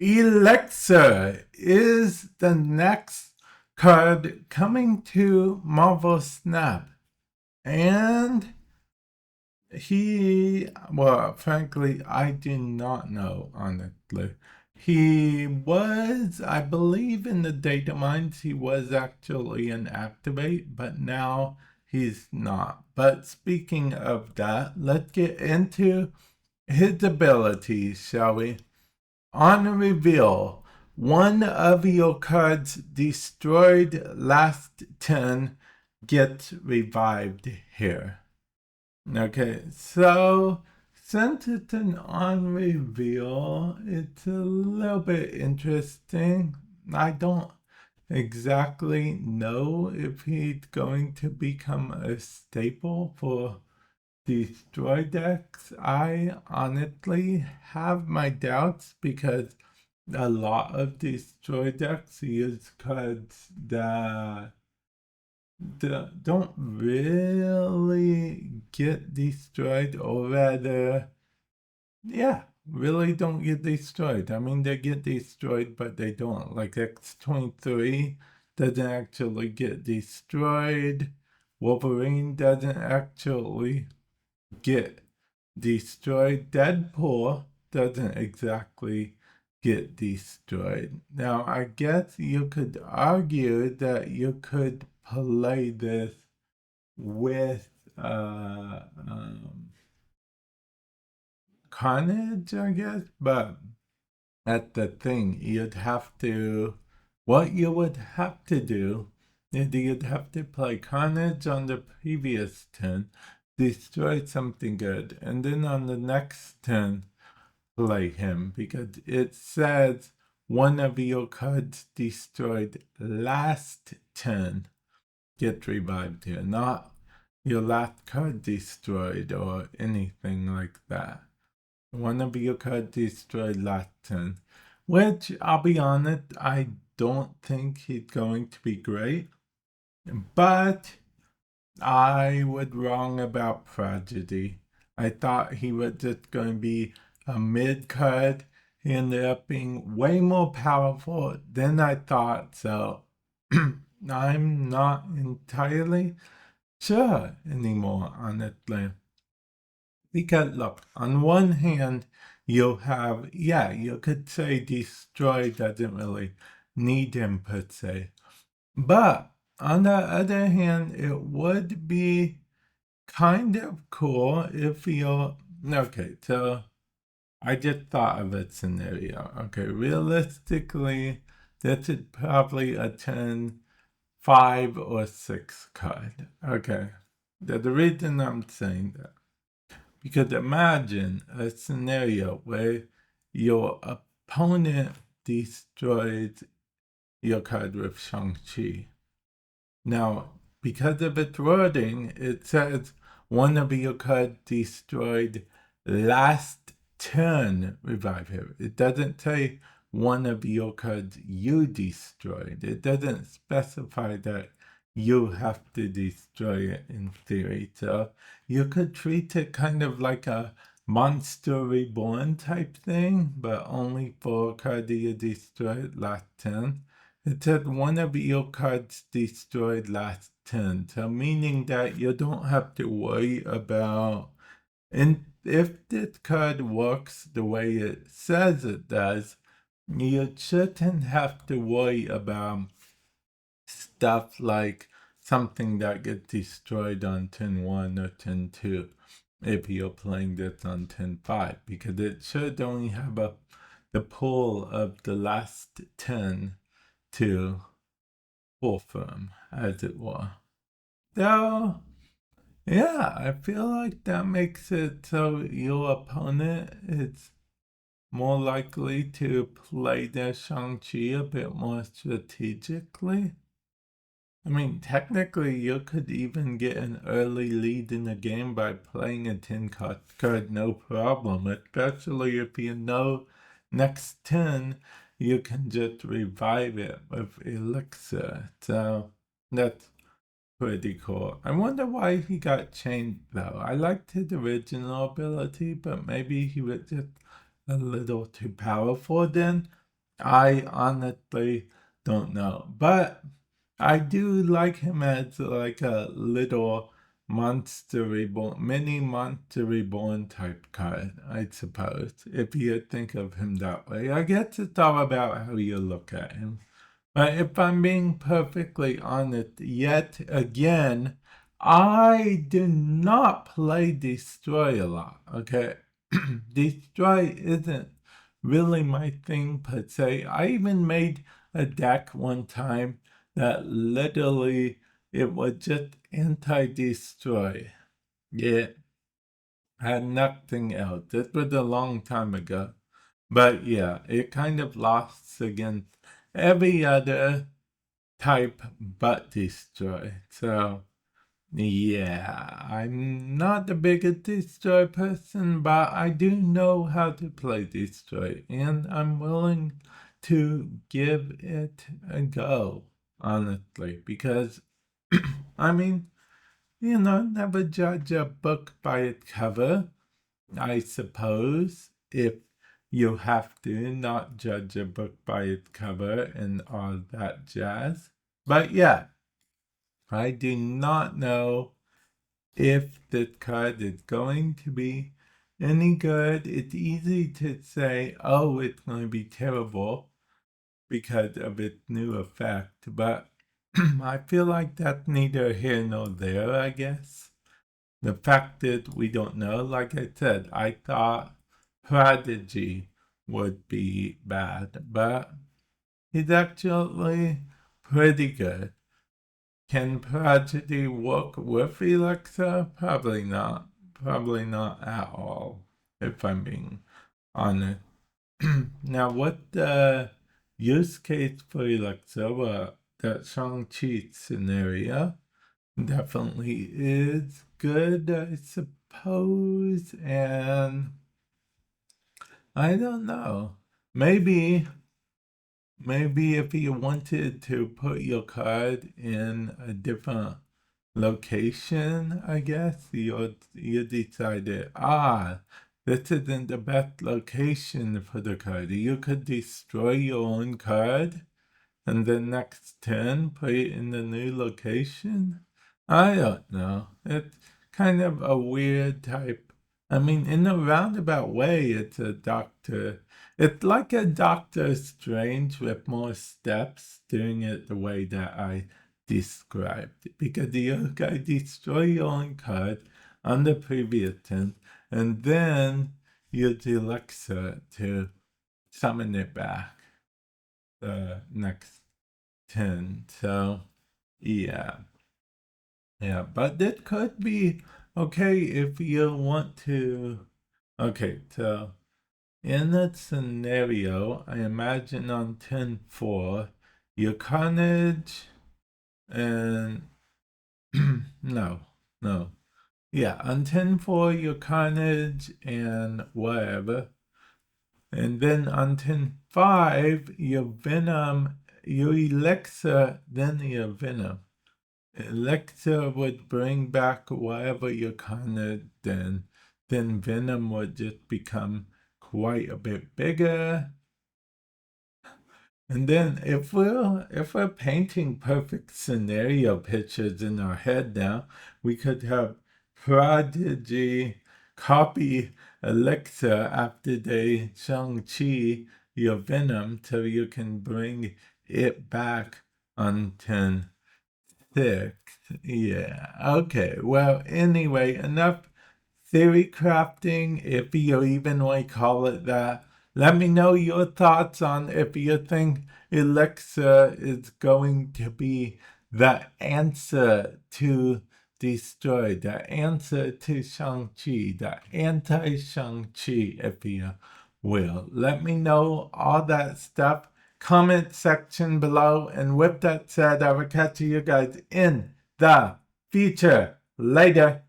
Elixir is the next card coming to Marvel Snap. And frankly, I do not know, honestly. He was, I believe in the data mines, he was actually an activate, but now he's not. But speaking of that, let's get into his abilities, shall we? On reveal, one of your cards destroyed last turn gets revived here. Okay, so since it's an on reveal, it's a little bit interesting. I don't exactly know if he's going to become a staple for destroy decks. I honestly have my doubts because a lot of destroy decks use cards that don't really get destroyed, or rather, yeah, really don't get destroyed. I mean, they get destroyed, but they don't. Like X-23 doesn't actually get destroyed. Wolverine doesn't actually get destroyed. Deadpool doesn't exactly get destroyed. Now, I guess you could argue that you could play this with Carnage, I guess, but that's the thing. What you would have to do is you'd have to play Carnage on the previous turn, destroy something good, and then on the next turn, play him, because it says one of your cards destroyed last turn get revived here, not your last card destroyed or anything like that. One of your cards destroyed last turn, which, I'll be honest, I don't think he's going to be great, but I was wrong about Tragedy. I thought he was just going to be a mid card. He ended up being way more powerful than I thought, so I'm not entirely sure anymore, honestly. Because look, on one hand, you could say Destroy doesn't really need him per se. But on the other hand, it would be kind of cool if you're. Okay, so I just thought of a scenario. Okay, realistically, this is probably a turn 5 or 6 card. Okay, the reason I'm saying that, because imagine a scenario where your opponent destroys your card with Shang-Chi. Now, because of its wording, it says one of your cards destroyed last turn revive him. It doesn't say one of your cards you destroyed. It doesn't specify that you have to destroy it in theory. So you could treat it kind of like a Monster Reborn type thing, but only for a card that you destroyed last turn. It said one of your cards destroyed last turn, so meaning that you don't have to worry about, and if this card works the way it says it does, you shouldn't have to worry about stuff like something that gets destroyed on turn 1 or turn 2 if you're playing this on turn 5, because it should only have the pull of the last turn to pull from, as it were. So, yeah, I feel like that makes it so your opponent is more likely to play their Shang-Chi a bit more strategically. I mean, technically, you could even get an early lead in the game by playing a 10 card no problem, especially if you know next turn you can just revive it with Elixir. So that's pretty cool. I wonder why he got changed though. I liked his original ability, but maybe he was just a little too powerful then. I honestly don't know. But I do like him as like a little monster reborn, mini monster reborn type card, I suppose, if you think of him that way. I guess it's all about how you look at him. But if I'm being perfectly honest, yet again, I do not play Destroy a lot, okay? Destroy isn't really my thing per se. I even made a deck one time that literally it was just anti-destroy. Yeah, had nothing else. This was a long time ago. But yeah, it kind of lost against every other type but destroy. So yeah, I'm not the biggest destroy person, but I do know how to play destroy, and I'm willing to give it a go, honestly, because I mean, never judge a book by its cover, I suppose, if you have to not judge a book by its cover and all that jazz. But yeah, I do not know if this card is going to be any good. It's easy to say, oh, it's going to be terrible because of its new effect, but I feel like that's neither here nor there, I guess. The fact that we don't know, like I said, I thought Prodigy would be bad, but he's actually pretty good. Can Prodigy work with Elixir? Probably not. Probably not at all, if I'm being honest. Now, what the use case for Elixir, that Shang-Chi scenario definitely is good, I suppose, and I don't know. Maybe if you wanted to put your card in a different location, I guess, you decided, this isn't the best location for the card. You could destroy your own card and then next turn put it in the new location? I don't know. It's kind of a weird type. I mean, in a roundabout way, it's a Doctor. It's like a Doctor Strange with more steps, doing it the way that I described. Because you guys destroy your own card on the previous turn, and then use Elixir to summon it back the next 10. So, yeah. Yeah, but that could be okay if you want to. Okay, so in that scenario, I imagine on 10-4, your Carnage and. no, no. Yeah, on 10-4, your Carnage and whatever. And then on 10-5, your Venom, your Elixir, then your Venom. Elixir would bring back whatever you Carnage, then Venom would just become quite a bit bigger. And then if we're painting perfect scenario pictures in our head now, we could have Prodigy copy Elixir after they Shang-Chi your Venom so you can bring it back on 10-6. Yeah, okay. Well, anyway, enough theory crafting, if you even want to call it that. Let me know your thoughts on if you think Elixir is going to be the answer to destroy, the answer to Shang-Chi, the anti-Shang-Chi, if you will. Let me know all that stuff. Comment section below. And with that said, I will catch you guys in the future. Later.